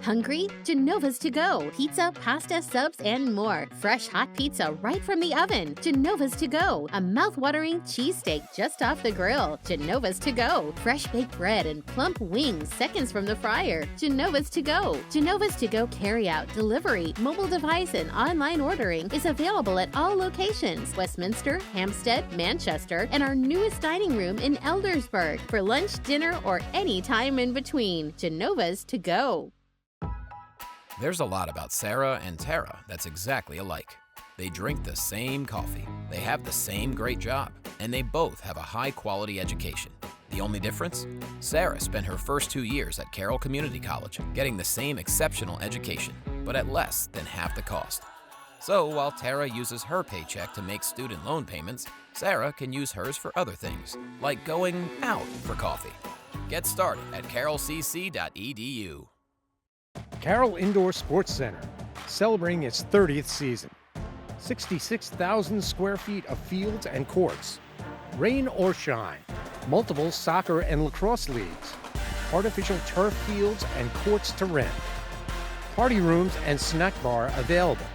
Hungry? Genova's to go. Pizza, pasta, subs, and more. Fresh hot pizza right from the oven. Genova's to go. A mouth-watering cheesesteak just off the grill. Genova's to go. Fresh baked bread and plump wings seconds from the fryer. Genova's to go. Genova's to go carry-out, delivery, mobile device, and online ordering is available at all locations. Westminster, Hampstead, Manchester, and our newest dining room in Eldersburg. For lunch, dinner, or any time in between. Genova's to go. There's a lot about Sarah and Tara that's exactly alike. They drink the same coffee, they have the same great job, and they both have a high-quality education. The only difference? Sarah spent her first 2 years at Carroll Community College, getting the same exceptional education, but at less than half the cost. So while Tara uses her paycheck to make student loan payments, Sarah can use hers for other things, like going out for coffee. Get started at carrollcc.edu. Carroll Indoor Sports Center, celebrating its 30th season. 66,000 square feet of fields and courts. Rain or shine, multiple soccer and lacrosse leagues. Artificial turf fields and courts to rent. Party rooms and snack bar available.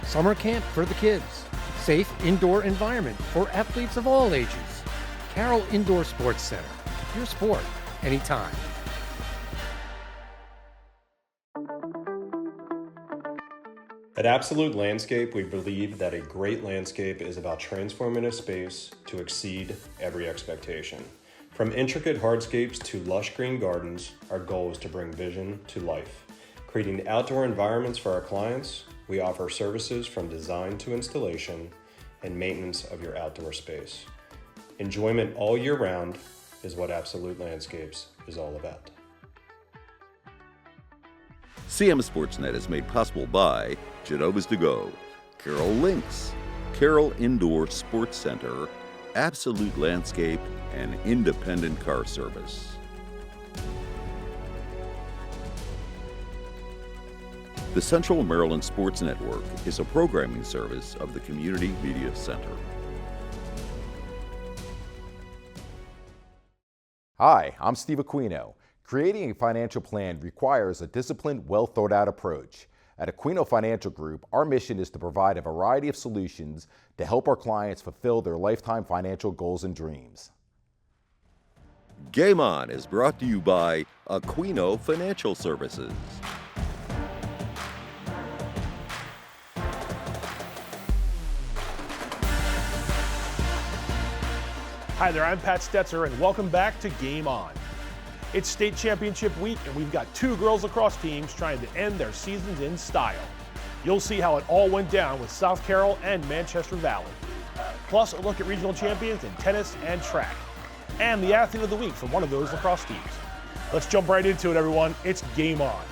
Summer camp for the kids. Safe indoor environment for athletes of all ages. Carroll Indoor Sports Center, your sport, anytime. At Absolute Landscape, we believe that a great landscape is about transforming a space to exceed every expectation. From intricate hardscapes to lush green gardens, our goal is to bring vision to life. Creating outdoor environments for our clients, we offer services from design to installation and maintenance of your outdoor space. Enjoyment all year round is what Absolute Landscapes is all about. CMSportsNet is made possible by Genova's to Go, Carroll Links, Carroll Indoor Sports Center, Absolute Landscape, and Independent Car Service. The Central Maryland Sports Network is a programming service of the Community Media Center. Hi, I'm Steve Aquino. Creating a financial plan requires a disciplined, well-thought-out approach. At Aquino Financial Group, our mission is to provide a variety of solutions to help our clients fulfill their lifetime financial goals and dreams. Game On is brought to you by Aquino Financial Services. Hi there, I'm Pat Stetzer, and welcome back to Game On. It's state championship week, and we've got two girls lacrosse teams trying to end their seasons in style. You'll see how it all went down with South Carroll and Manchester Valley. Plus, a look at regional champions in tennis and track. And the athlete of the week from one of those lacrosse teams. Let's jump right into it, everyone. It's Game On.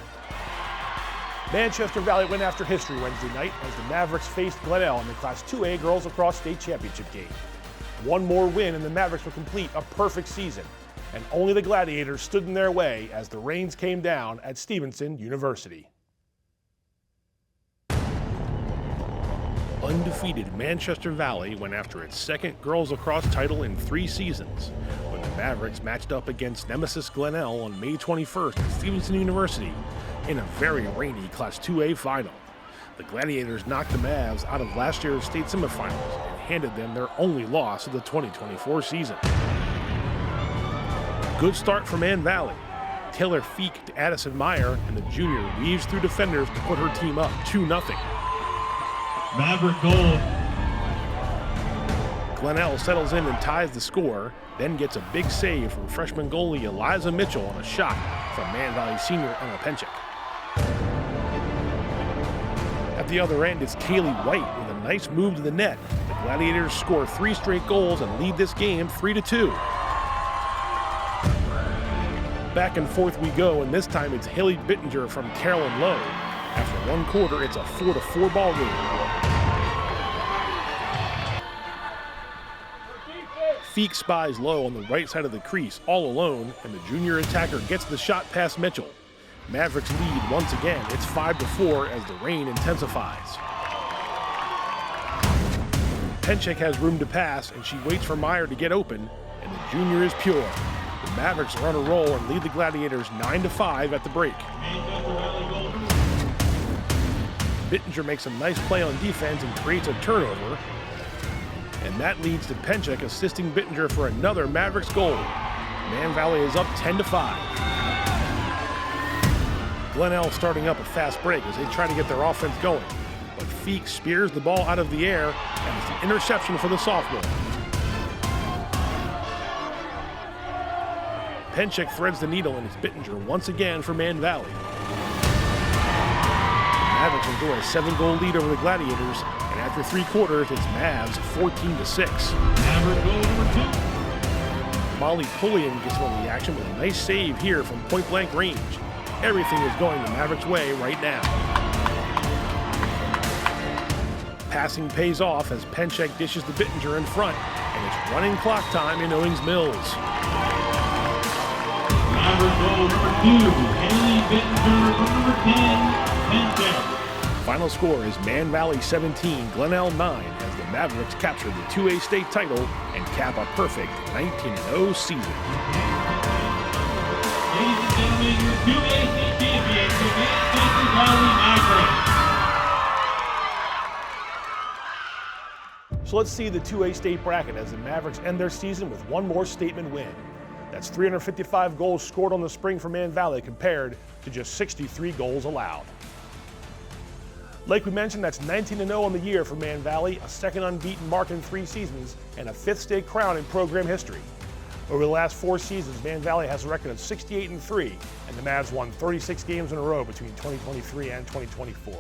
Manchester Valley went after history Wednesday night as the Mavericks faced Glenelg in the Class 2A Girls Lacrosse State Championship game. One more win and the Mavericks would complete a perfect season. And only the Gladiators stood in their way as the rains came down at Stevenson University. Undefeated Manchester Valley went after its second girls lacrosse title in 3 seasons when the Mavericks matched up against nemesis Glenelg on May 21st at Stevenson University in a very rainy Class 2A final. The Gladiators knocked the Mavs out of last year's state semifinals and handed them their only loss of the 2024 season. Good start for Man Valley. Taylor Feek to Addison Meyer, and the junior weaves through defenders to put her team up 2-0. Maverick goal. Glenelg settles in and ties the score, then gets a big save from freshman goalie Eliza Mitchell on a shot from Man Valley senior Emma Penchik. At the other end, it's Kaylee White with a nice move to the net. The Gladiators score 3 straight goals and lead this game 3-2. Back and forth we go, and this time it's Haley Bittinger from Carolyn Lowe. After 1 quarter, it's a 4-4 ball game. Feek spies Lowe on the right side of the crease, all alone, and the junior attacker gets the shot past Mitchell. Mavericks lead once again. It's 5-4 as the rain intensifies. Penchik has room to pass, and she waits for Meyer to get open, and the junior is pure. The Mavericks are on a roll and lead the Gladiators 9-5 at the break. Bittinger makes a nice play on defense and creates a turnover. And that leads to Penchek assisting Bittinger for another Mavericks goal. Man Valley is up 10-5. Glenelg starting up a fast break as they try to get their offense going. But Feek spears the ball out of the air, and it's an interception for the sophomore. Penchek threads the needle, and it's Bittinger once again for Man Valley. The Mavericks enjoy a 7-goal lead over the Gladiators, and after 3 quarters, it's Mavs 14-6. Maverick goal number 2. Molly Pullian gets on the action with a nice save here from point-blank range. Everything is going the Mavericks' way right now. Passing pays off as Penchek dishes the Bittinger in front, and it's running clock time in Owings Mills. Maverick goal number 2. Haley Bittinger from number 10, Penchek. Final score is Man Valley 17, Glenelg 9, as the Mavericks capture the 2A state title and cap a perfect 19-0 season. Ladies and gentlemen, your 2A state champions, the Man Valley Mavericks. So let's see the 2A state bracket as the Mavericks end their season with one more statement win. That's 355 goals scored on the spring for Man Valley compared to just 63 goals allowed. Like we mentioned, that's 19-0 on the year for Man Valley, a second unbeaten mark in 3 seasons, and a 5th state crown in program history. Over the last 4 seasons, Man Valley has a record of 68-3, and the Mavs won 36 games in a row between 2023 and 2024.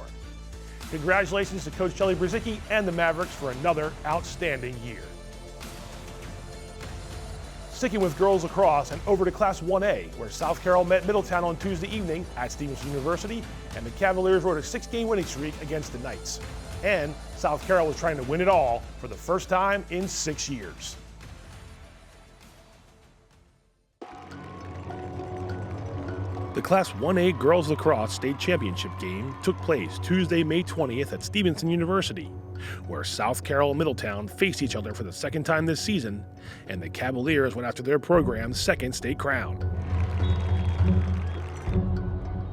Congratulations to Coach Jelly Brzezicki and the Mavericks for another outstanding year. Sticking with girls lacrosse and over to Class 1A, where South Carroll met Middletown on Tuesday evening at Stevenson University, and the Cavaliers rode a 6-game winning streak against the Knights. And South Carroll was trying to win it all for the first time in 6 years. The Class 1A Girls Lacrosse State Championship game took place Tuesday, May 20th at Stevenson University, where South Carroll and Middletown faced each other for the second time this season, and the Cavaliers went after their program's second state crown.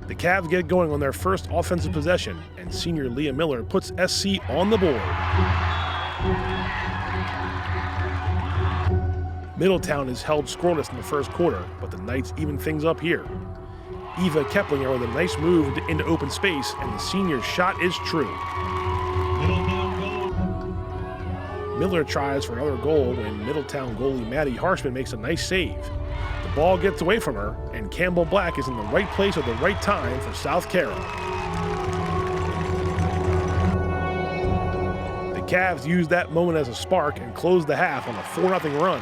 The Cavs get going on their first offensive possession, and senior Leah Miller puts SC on the board. Middletown is held scoreless in the first quarter, but the Knights even things up here. Eva Keplinger with a nice move into open space, and the senior's shot is true. Miller tries for another goal when Middletown goalie Maddie Harshman makes a nice save. The ball gets away from her, and Campbell Black is in the right place at the right time for South Carroll. The Cavs used that moment as a spark and closed the half on a 4-0 run.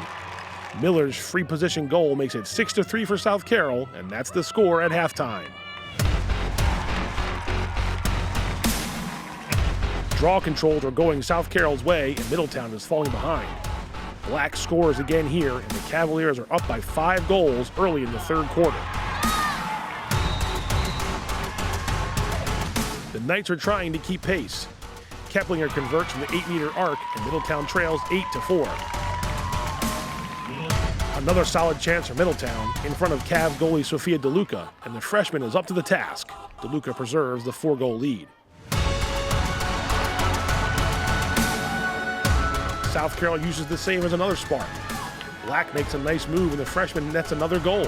Miller's free position goal makes it 6-3 for South Carroll, and that's the score at halftime. Draw controls are going South Carroll's way, and Middletown is falling behind. Black scores again here, and the Cavaliers are up by 5 goals early in the third quarter. The Knights are trying to keep pace. Keplinger converts from the 8-meter arc, and Middletown trails 8-4. Another solid chance for Middletown in front of Cav goalie Sophia DeLuca, and the freshman is up to the task. DeLuca preserves the 4-goal lead. South Carroll uses the save as another spark. Black makes a nice move, and the freshman nets another goal.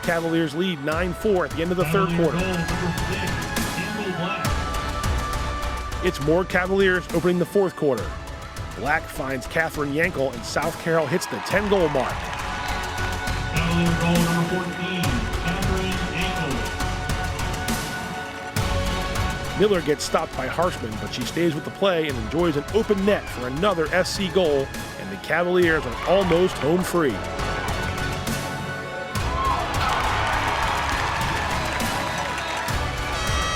Cavaliers lead 9-4 at the end of the third quarter. It's more Cavaliers opening the fourth quarter. Black finds Catherine Yankel, and South Carroll hits the 10-goal mark. Cavalier goal number 14, Catherine Yankel. Miller gets stopped by Harshman, but she stays with the play and enjoys an open net for another SC goal, and the Cavaliers are almost home free.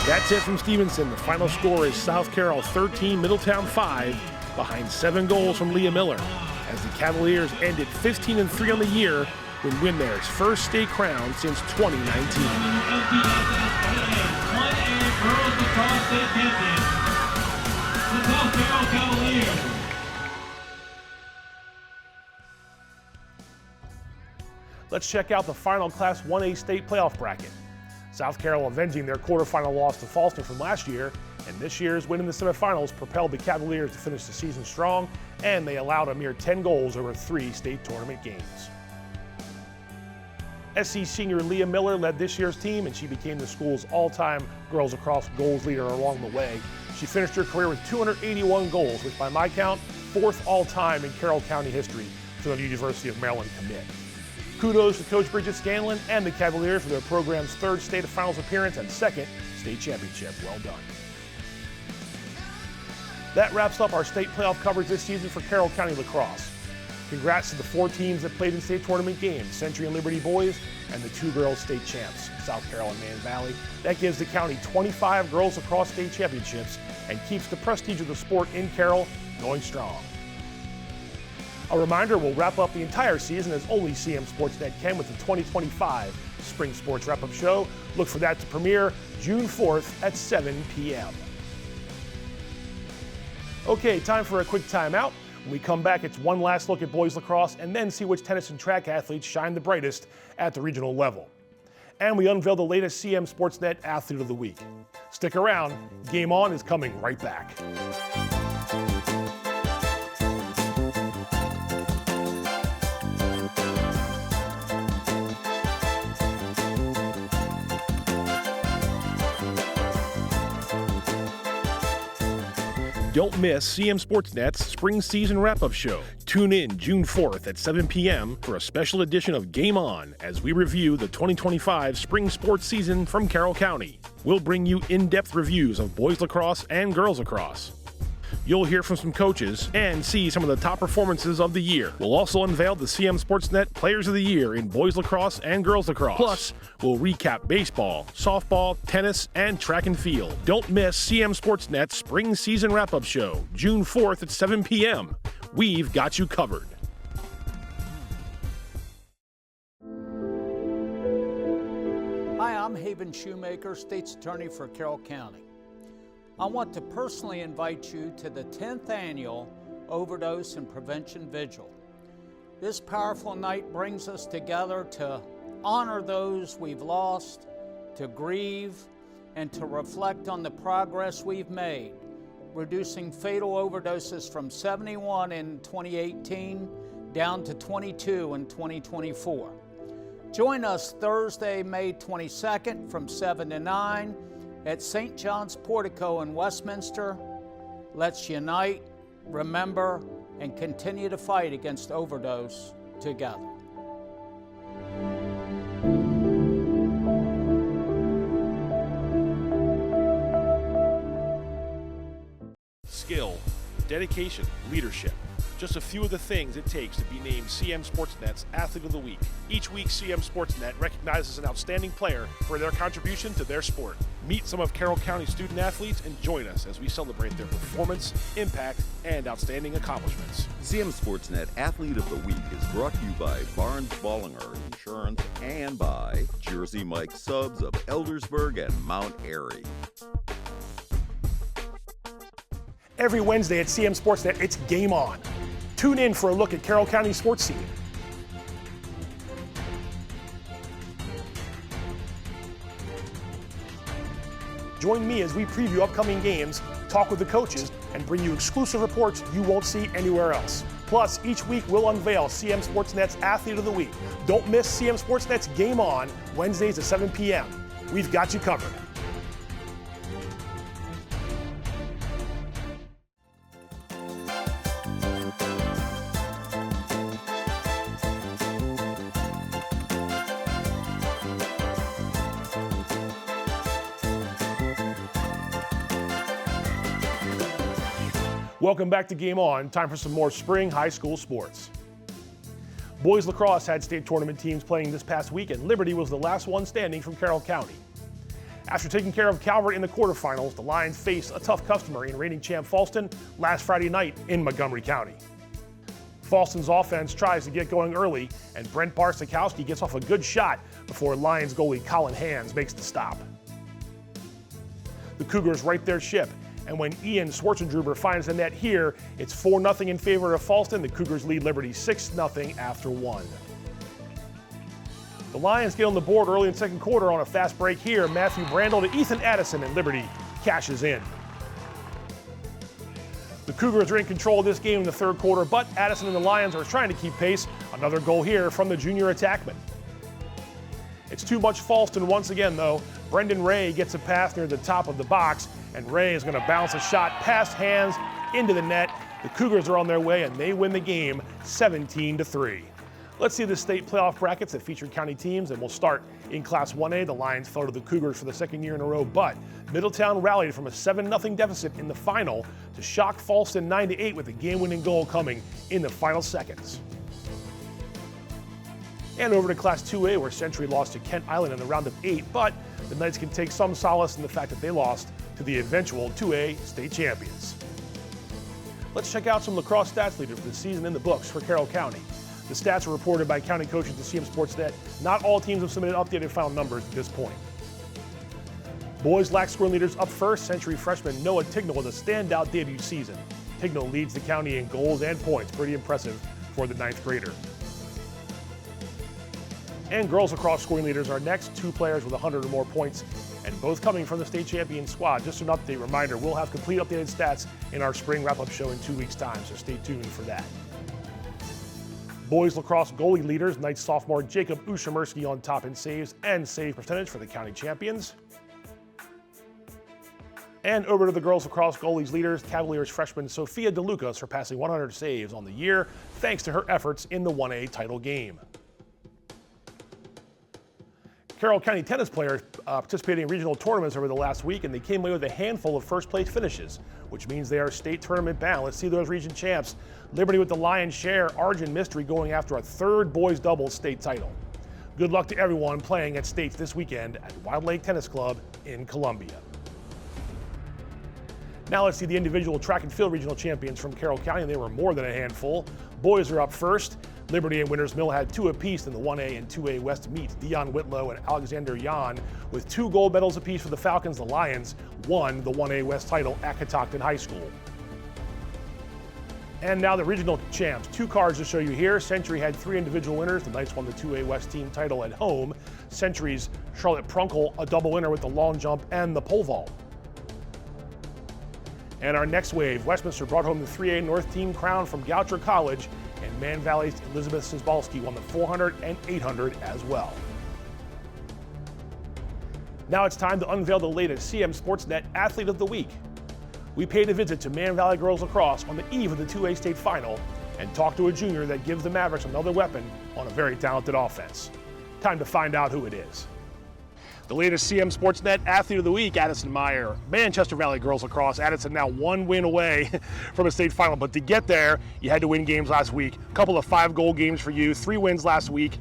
That's it from Stevenson. The final score is South Carroll 13, Middletown 5, behind 7 goals from Leah Miller, as the Cavaliers ended 15-3 on the year and win their first state crown since 2019. Let's check out the final Class 1A state playoff bracket. South Carroll avenging their quarterfinal loss to Falston from last year, And this year's win in the semifinals propelled the Cavaliers to finish the season strong, and they allowed a mere 10 goals over 3 state tournament games. SC senior Leah Miller led this year's team, and she became the school's all-time girls lacrosse goals leader along the way. She finished her career with 281 goals, which by my count, 4th all-time in Carroll County history for the University of Maryland commit. Kudos to Coach Bridget Scanlon and the Cavaliers for their program's 3rd state finals appearance and 2nd state championship. Well done. That wraps up our state playoff coverage this season for Carroll County lacrosse. Congrats to the 4 teams that played in state tournament games, Century and Liberty boys, and the 2 girls state champs, South Carroll and Man Valley. That gives the county 25 girls lacrosse state championships and keeps the prestige of the sport in Carroll going strong. A reminder, we'll wrap up the entire season as only CMSportsNet can with the 2025 Spring Sports Wrap-Up Show. Look for that to premiere June 4th at 7 p.m. Okay, time for a quick timeout. When we come back, it's one last look at boys lacrosse and then see which tennis and track athletes shine the brightest at the regional level. And we unveil the latest CMSportsNet Athlete of the Week. Stick around, Game On is coming right back. Don't miss CMSportsNet's Spring Season Wrap-Up Show. Tune in June 4th at 7 p.m. for a special edition of Game On as we review the 2025 spring sports season from Carroll County. We'll bring you in-depth reviews of boys lacrosse and girls lacrosse. You'll hear from some coaches and see some of the top performances of the year. We'll also unveil the CMSportsNet Players of the Year in boys lacrosse and girls lacrosse. Plus, we'll recap baseball, softball, tennis, and track and field. Don't miss CMSportsNet's Spring Season Wrap-Up Show, June 4th at 7 p.m. We've got you covered. Hi, I'm Haven Shoemaker, State's Attorney for Carroll County. I want to personally invite you to the 10th Annual Overdose and Prevention Vigil. This powerful night brings us together to honor those we've lost, to grieve, and to reflect on the progress we've made, reducing fatal overdoses from 71 in 2018 down to 22 in 2024. Join us Thursday, May 22nd from 7 to 9 at St. John's Portico in Westminster. Let's unite, remember, and continue to fight against overdose together. Skill, dedication, leadership. Just a few of the things it takes to be named CMSportsNet's Athlete of the Week. Each week, CMSportsNet recognizes an outstanding player for their contribution to their sport. Meet some of Carroll County student athletes and join us as we celebrate their performance, impact, and outstanding accomplishments. CMSportsNet Athlete of the Week is brought to you by Barnes Bollinger Insurance and by Jersey Mike Subs of Eldersburg and Mount Airy. Every Wednesday at CMSportsNet, it's Game On. Tune in for a look at Carroll County sports scene. Join me as we preview upcoming games, talk with the coaches, and bring you exclusive reports you won't see anywhere else. Plus, each week we'll unveil CMSportsNet's Athlete of the Week. Don't miss CMSportsNet's Game On, Wednesdays at 7 p.m. We've got you covered. Welcome back to Game On. Time for some more spring high school sports. Boys lacrosse had state tournament teams playing this past week, and Liberty was the last one standing from Carroll County. After taking care of Calvert in the quarterfinals, the Lions faced a tough customer in reigning champ Falston last Friday night in Montgomery County. Falston's offense tries to get going early, and Brent Barsakowski gets off a good shot before Lions goalie Colin Hands makes the stop. The Cougars right their ship, and when Ian Schwartzendruber finds the net here, it's 4-0 in favor of Falston. The Cougars lead Liberty 6-0 after 1. The Lions get on the board early in the second quarter on a fast break here. Matthew Brandel to Ethan Addison, and Liberty cashes in. The Cougars are in control of this game in the third quarter, but Addison and the Lions are trying to keep pace. Another goal here from the junior attackman. It's too much Falston once again, though. Brendan Ray gets a pass near the top of the box, and Ray is going to bounce a shot past hands into the net. The Cougars are on their way, and they win the game 17-3. Let's see the state playoff brackets that feature county teams, and we'll start in Class 1A. The Lions fell to the Cougars for the second year in a row, but Middletown rallied from a 7-0 deficit in the final to shock Falston 9-8 with a game-winning goal coming in the final seconds. And over to Class 2A, where Century lost to Kent Island in the round of 8, but the Knights can take some solace in the fact that they lost to the eventual 2A state champions. Let's check out some lacrosse stats leaders for the season in the books for Carroll County. The stats are reported by county coaches to CMSportsNet. Not all teams have submitted updated final numbers at this point. Boys lack scoring leaders up first. Century freshman Noah Tignall with a standout debut season. Tignall leads the county in goals and points. Pretty impressive for the 9th grader. And girls lacrosse scoring leaders are next, 2 players with 100 or more points, and both coming from the state champion squad. Just an update reminder, we'll have complete updated stats in our spring wrap-up show in 2 weeks' time, so stay tuned for that. Boys lacrosse goalie leaders, Knights sophomore Jacob Ushamersky on top in saves and save percentage for the county champions. And over to the girls lacrosse goalies leaders, Cavaliers freshman Sophia DeLuca surpassing 100 saves on the year, thanks to her efforts in the 1A title game. Carroll County tennis players participated in regional tournaments over the last week, and they came away with a handful of first-place finishes, which means they are state tournament bound. Let's see those region champs. Liberty with the lion's share, Arjun Mystery going after a 3rd boys doubles state title. Good luck to everyone playing at states this weekend at Wild Lake Tennis Club in Columbia. Now let's see the individual track and field regional champions from Carroll County, and they were more than a handful. Boys are up first. Liberty and Winters Mill had 2 apiece in the 1A and 2A West meets. Dion Whitlow and Alexander Yan with 2 gold medals apiece for the Falcons. The Lions won the 1A West title at Catoctin High School. And now the regional champs. 2 cards to show you here. Century had 3 individual winners. The Knights won the 2A West team title at home. Century's Charlotte Prunkel, a double winner with the long jump and the pole vault. And our next wave, Westminster brought home the 3A North team crown from Goucher College, and Man Valley's Elizabeth Sisbalski won the 400 and 800 as well. Now it's time to unveil the latest CMSportsNet Athlete of the Week. We paid a visit to Man Valley Girls Lacrosse on the eve of the 2A state final and talked to a junior that gives the Mavericks another weapon on a very talented offense. Time to find out who it is. The latest CMSportsNet Athlete of the Week, Addison Meyer. Manchester Valley Girls Lacrosse. Addison now 1 win away from a state final, but to get there, you had to win games last week. A couple of 5-goal games for you, 3 wins last week.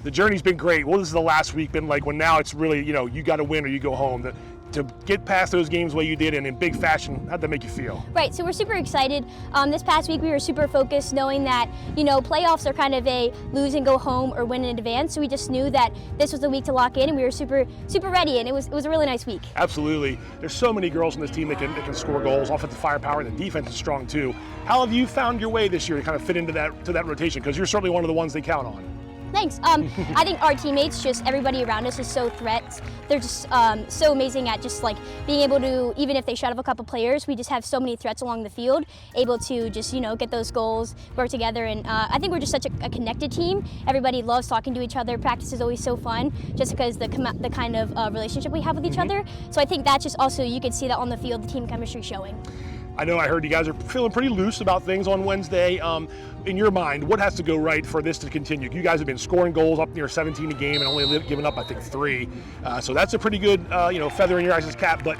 The journey's been great. What has the last week been like when now it's really, you got to win or you go home? To get past those games the way you did and in big fashion, how'd that make you feel? Right, so we're super excited. This past week we were super focused knowing that, playoffs are kind of a lose and go home or win in advance. So we just knew that this was the week to lock in and we were super ready, and it was a really nice week. Absolutely. There's so many girls in this team that can score goals, offensive firepower, and the defense is strong too. How have you found your way this year to kind of fit into that rotation? Because you're certainly one of the ones they count on. Thanks. I think our teammates, just everybody around us is so threats. They're just so amazing at just being able to, even if they shut off a couple players, we just have so many threats along the field, able to just, get those goals, work together. And I think we're just such a connected team. Everybody loves talking to each other. Practice is always so fun just because the kind of relationship we have with each other. So I think that's just also, you can see that on the field, the team chemistry showing. I know I heard you guys are feeling pretty loose about things on Wednesday. In your mind, what has to go right for this to continue? You guys have been scoring goals up near 17 a game and only given up, I think, 3. So that's a pretty good, feather in your guys' cap. But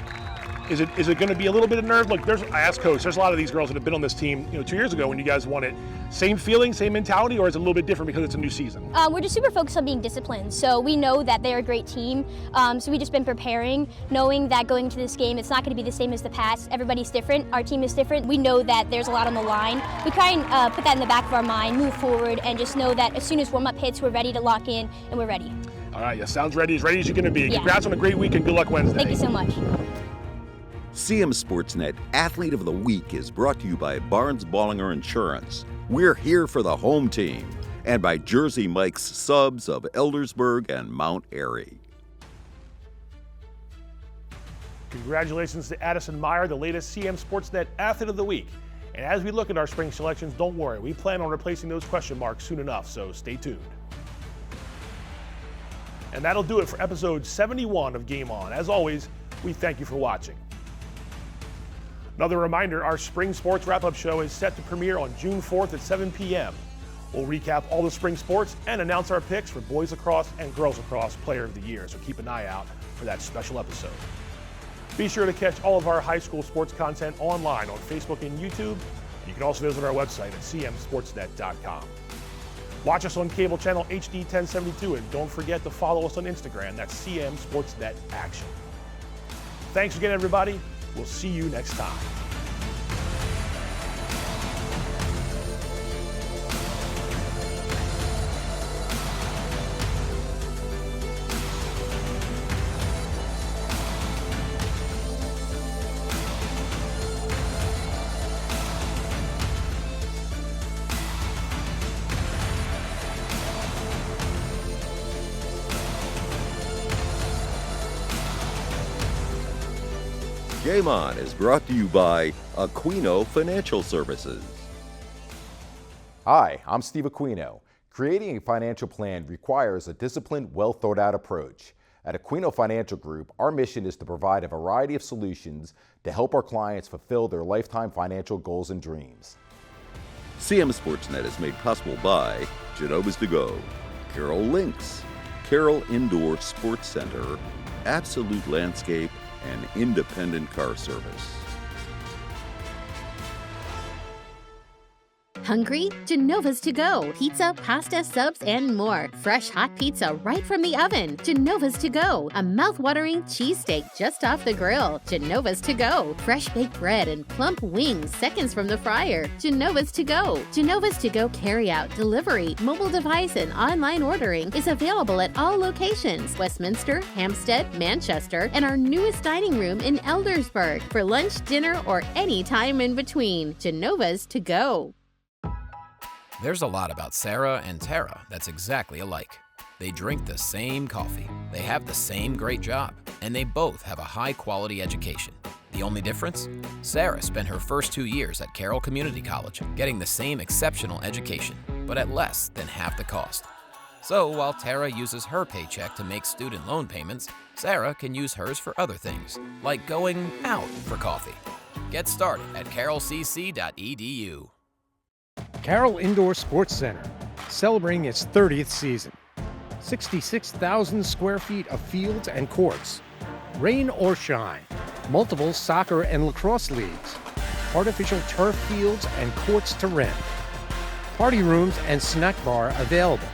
is it going to be a little bit of nerve? Look, I asked Coach, there's a lot of these girls that have been on this team, 2 years ago when you guys won it. Same feeling, same mentality, or is it a little bit different because it's a new season? We're just super focused on being disciplined. So we know that they're a great team. So we've just been preparing, knowing that going into this game, it's not going to be the same as the past. Everybody's different. Our team is different. We know that there's a lot on the line. We try and put that in the back of our mind, move forward, and just know that as soon as warm-up hits, we're ready to lock in, and we're ready. All right, sounds ready as you're going to be. Yeah. Congrats on a great week and good luck Wednesday. Thank you so much. CMSportsNet Athlete of the Week is brought to you by Barnes Bollinger Insurance. We're here for the home team, and by Jersey Mike's Subs of Eldersburg and Mount Airy. Congratulations to Addison Meyer, the latest CMSportsNet Athlete of the Week. And as we look at our spring selections, don't worry, we plan on replacing those question marks soon enough, so stay tuned. And that'll do it for episode 71 of Game On. As always, we thank you for watching. Another reminder, our spring sports wrap-up show is set to premiere on June 4th at 7 p.m. We'll recap all the spring sports and announce our picks for boys lacrosse and girls lacrosse Player of the Year, so keep an eye out for that special episode. Be sure to catch all of our high school sports content online on Facebook and YouTube. You can also visit our website at cmsportsnet.com. Watch us on cable channel HD 1072, and don't forget to follow us on Instagram. That's CMSportsNet Action. Thanks again, everybody. We'll see you next time. Game On is brought to you by Aquino Financial Services. Hi, I'm Steve Aquino. Creating a financial plan requires a disciplined, well-thought-out approach. At Aquino Financial Group, our mission is to provide a variety of solutions to help our clients fulfill their lifetime financial goals and dreams. CMSportsNet is made possible by Genova's To Go, Carroll Links, Carroll Indoor Sports Center, Absolute Landscape, and Independent Car Service. Hungry? Genova's To Go. Pizza, pasta, subs, and more. Fresh hot pizza right from the oven. Genova's To Go. A mouth-watering cheesesteak just off the grill. Genova's To Go. Fresh baked bread and plump wings seconds from the fryer. Genova's To Go. Genova's To Go carry-out, delivery, mobile device, and online ordering is available at all locations. Westminster, Hampstead, Manchester, and our newest dining room in Eldersburg. For lunch, dinner, or any time in between. Genova's To Go. There's a lot about Sarah and Tara that's exactly alike. They drink the same coffee, they have the same great job, and they both have a high-quality education. The only difference? Sarah spent her first 2 years at Carroll Community College, getting the same exceptional education, but at less than half the cost. So while Tara uses her paycheck to make student loan payments, Sarah can use hers for other things, like going out for coffee. Get started at carrollcc.edu. Carroll Indoor Sports Center, celebrating its 30th season. 66,000 square feet of fields and courts. Rain or shine, multiple soccer and lacrosse leagues. Artificial turf fields and courts to rent. Party rooms and snack bar available.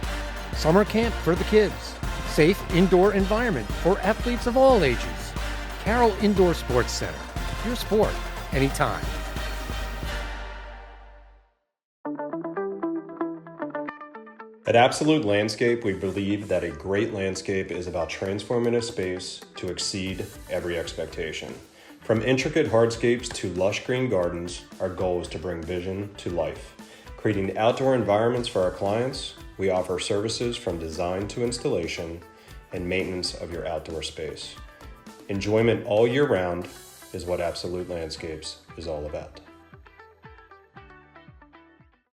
Summer camp for the kids. Safe indoor environment for athletes of all ages. Carroll Indoor Sports Center, your sport, anytime. At Absolute Landscape, we believe that a great landscape is about transforming a space to exceed every expectation. From intricate hardscapes to lush green gardens, our goal is to bring vision to life. Creating outdoor environments for our clients, we offer services from design to installation and maintenance of your outdoor space. Enjoyment all year round is what Absolute Landscapes is all about.